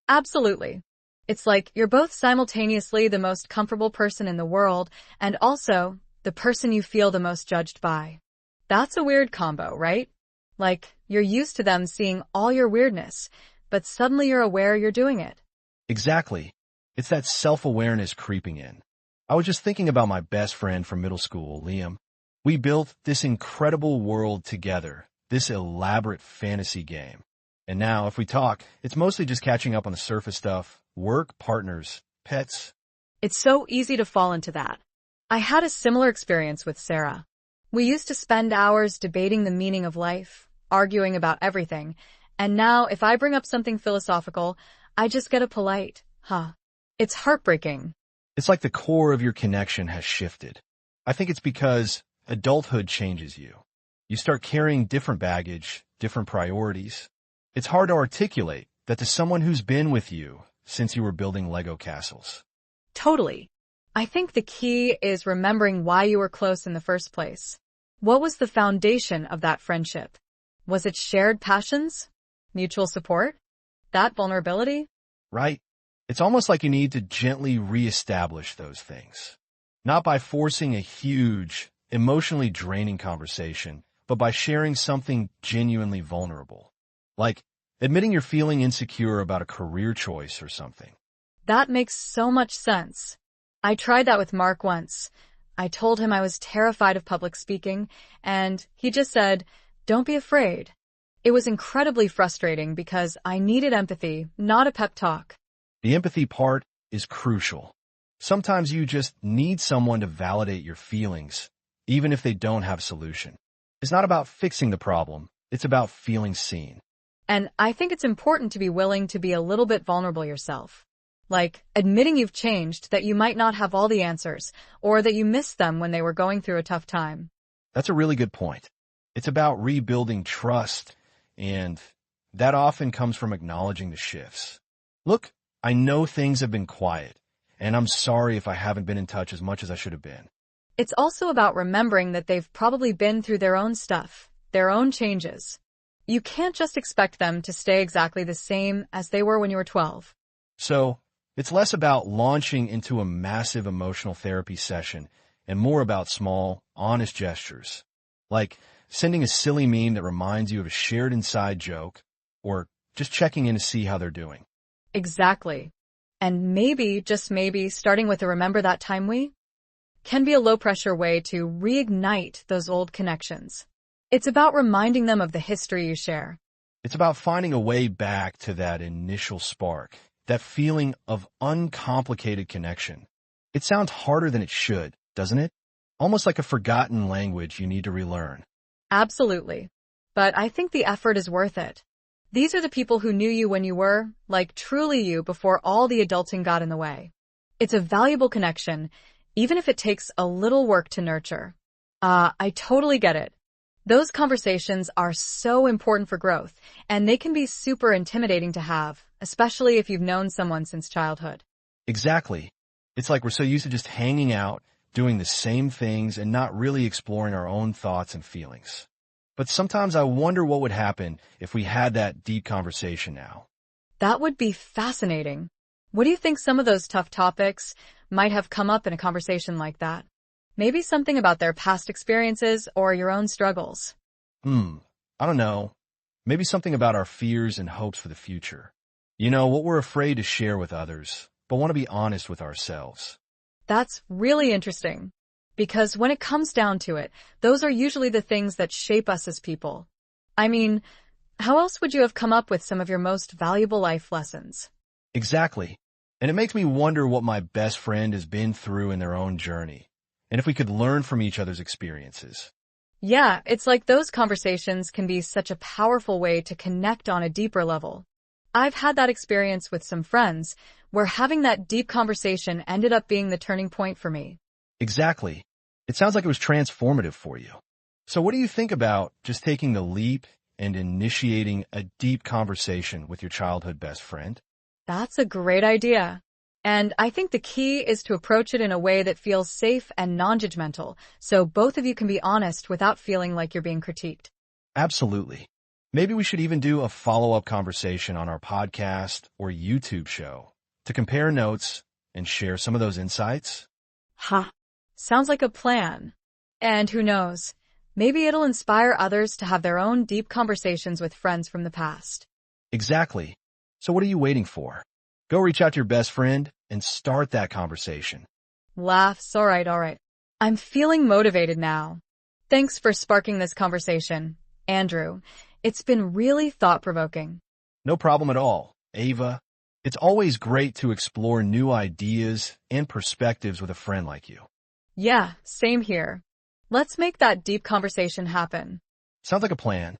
Absolutely. It's like you're both simultaneously the most comfortable person in the world and also the person you feel the most judged by. That's a weird combo, right? Like, you're used to them seeing all your weirdness, but suddenly you're aware you're doing it. Exactly. It's that self-awareness creeping in. I was just thinking about my best friend from middle school, Liam. We built this incredible world together, this elaborate fantasy game. And now, if we talk, it's mostly just catching up on the surface stuff, work, partners, pets. It's so easy to fall into that. I had a similar experience with Sarah. We used to spend hours debating the meaning of life, arguing about everything, and now if I bring up something philosophical, I just get a polite, huh. It's heartbreaking. It's like the core of your connection has shifted. I think it's because adulthood changes you. You start carrying different baggage, different priorities. It's hard to articulate that to someone who's been with you since you were building Lego castles. Totally. I think the key is remembering why you were close in the first place. What was the foundation of that friendship? Was it shared passions? Mutual support? That vulnerability? Right? It's almost like you need to gently reestablish those things. Not by forcing a huge, emotionally draining conversation, but by sharing something genuinely vulnerable. Like admitting you're feeling insecure about a career choice or something. That makes so much sense. I tried that with Mark once. I told him I was terrified of public speaking, and he just said, "Don't be afraid." It was incredibly frustrating because I needed empathy, not a pep talk. The empathy part is crucial. Sometimes you just need someone to validate your feelings, even if they don't have a solution. It's not about fixing the problem. It's about feeling seen. And I think it's important to be willing to be a little bit vulnerable yourself. Like admitting you've changed, that you might not have all the answers, or that you missed them when they were going through a tough time. That's a really good point. It's about rebuilding trust, and that often comes from acknowledging the shifts. Look, I know things have been quiet, and I'm sorry if I haven't been in touch as much as I should have been. It's also about remembering that they've probably been through their own stuff, their own changes. You can't just expect them to stay exactly the same as they were when you were 12. So, it's less about launching into a massive emotional therapy session and more about small, honest gestures. Like sending a silly meme that reminds you of a shared inside joke, or just checking in to see how they're doing. Exactly. And maybe, just maybe, starting with a remember that time we can be a low-pressure way to reignite those old connections. It's about reminding them of the history you share. It's about finding a way back to that initial spark, that feeling of uncomplicated connection. It sounds harder than it should, doesn't it? Almost like a forgotten language you need to relearn. Absolutely. But I think the effort is worth it. These are the people who knew you when you were, like, truly you before all the adulting got in the way. It's a valuable connection, even if it takes a little work to nurture. I totally get it. Those conversations are so important for growth, and they can be super intimidating to have, especially if you've known someone since childhood. Exactly. It's like we're so used to just hanging out, doing the same things, and not really exploring our own thoughts and feelings. But sometimes I wonder what would happen if we had that deep conversation now. That would be fascinating. What do you think some of those tough topics might have come up in a conversation like that? Maybe something about their past experiences or your own struggles. I don't know. Maybe something about our fears and hopes for the future. You know, what we're afraid to share with others, but want to be honest with ourselves. That's really interesting. Because when it comes down to it, those are usually the things that shape us as people. I mean, how else would you have come up with some of your most valuable life lessons? Exactly. And it makes me wonder what my best friend has been through in their own journey, and if we could learn from each other's experiences. Yeah, it's like those conversations can be such a powerful way to connect on a deeper level. I've had that experience with some friends, where having that deep conversation ended up being the turning point for me. Exactly. It sounds like it was transformative for you. So what do you think about just taking the leap and initiating a deep conversation with your childhood best friend? That's a great idea. And I think the key is to approach it in a way that feels safe and non-judgmental, so both of you can be honest without feeling like you're being critiqued. Absolutely. Maybe we should even do a follow-up conversation on our podcast or YouTube show to compare notes and share some of those insights. Ha! Sounds like a plan. And who knows, maybe it'll inspire others to have their own deep conversations with friends from the past. Exactly. So what are you waiting for? Go reach out to your best friend and start that conversation. Laughs, all right. I'm feeling motivated now. Thanks for sparking this conversation, Andrew. It's been really thought-provoking. No problem at all, Ava. It's always great to explore new ideas and perspectives with a friend like you. Yeah, same here. Let's make that deep conversation happen. Sounds like a plan.